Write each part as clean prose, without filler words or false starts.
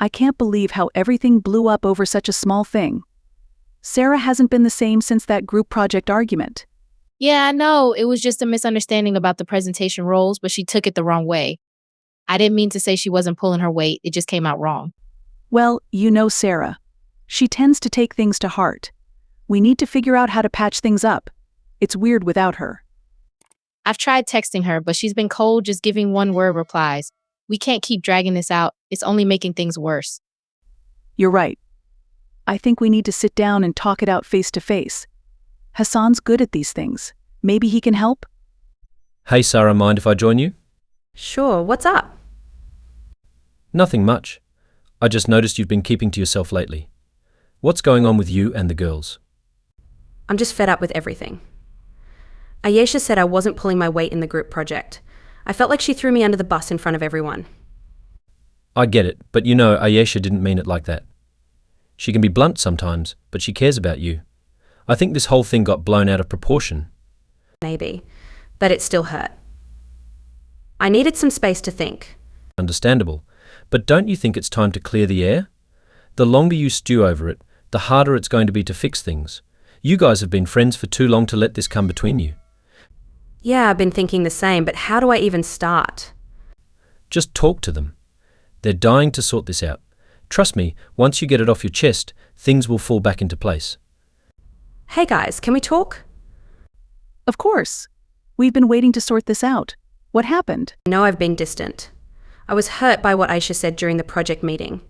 I can't believe how everything blew up over such a small thing. Sarah hasn't been the same since that group project argument. Yeah, I know. It was just a misunderstanding about the presentation roles, but she took it the wrong way. I didn't mean to say she wasn't pulling her weight. It just came out wrong. Well, you know Sarah. She tends to take things to heart. We need to figure out how to patch things up. It's weird without her. I've tried texting her, but she's been cold, just giving one-word replies. We can't keep dragging this out. It's only making things worse. You're right. I think we need to sit down and talk it out face to face. Hassan's good at these things. Maybe he can help? Hey Sarah, mind if I join you? Sure, what's up? Nothing much. I just noticed you've been keeping to yourself lately. What's going on with you and the girls? I'm just fed up with everything. Ayesha said I wasn't pulling my weight in the group project. I felt like she threw me under the bus in front of everyone. I get it, but you know Ayesha didn't mean it like that. She can be blunt sometimes, but she cares about you. I think this whole thing got blown out of proportion. Maybe, but it still hurt. I needed some space to think. Understandable, but don't you think it's time to clear the air? The longer you stew over it, the harder it's going to be to fix things. You guys have been friends for too long to let this come between you. Yeah, I've been thinking the same, but how do I even start? Just talk to them. They're dying to sort this out. Trust me, once you get it off your chest, things will fall back into place. Hey guys, can we talk? Of course. We've been waiting to sort this out. What happened? I know I've been distant. I was hurt by what Aisha said during the project meeting.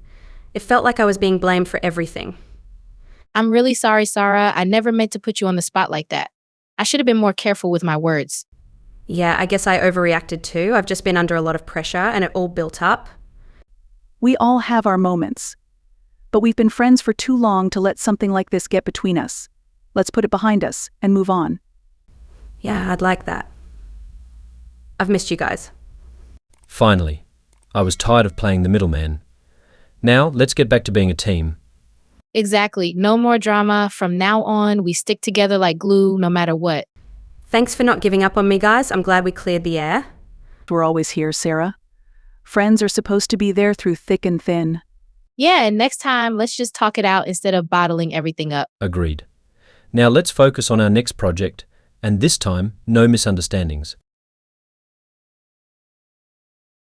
It felt like I was being blamed for everything. I'm really sorry, Sarah. I never meant to put you on the spot like that. I should have been more careful with my words. Yeah, I guess I overreacted too. I've just been under a lot of pressure and it all built up. We all have our moments. But we've been friends for too long to let something like this get between us. Let's put it behind us and move on. Yeah, I'd like that. I've missed you guys. Finally. I was tired of playing the middleman. Now, let's get back to being a team. Exactly. No more drama. From now on, we stick together like glue, no matter what. Thanks for not giving up on me, guys. I'm glad we cleared the air. We're always here, Sarah. Friends are supposed to be there through thick and thin. Yeah, and next time, let's just talk it out instead of bottling everything up. Agreed. Now let's focus on our next project, and this time, no misunderstandings.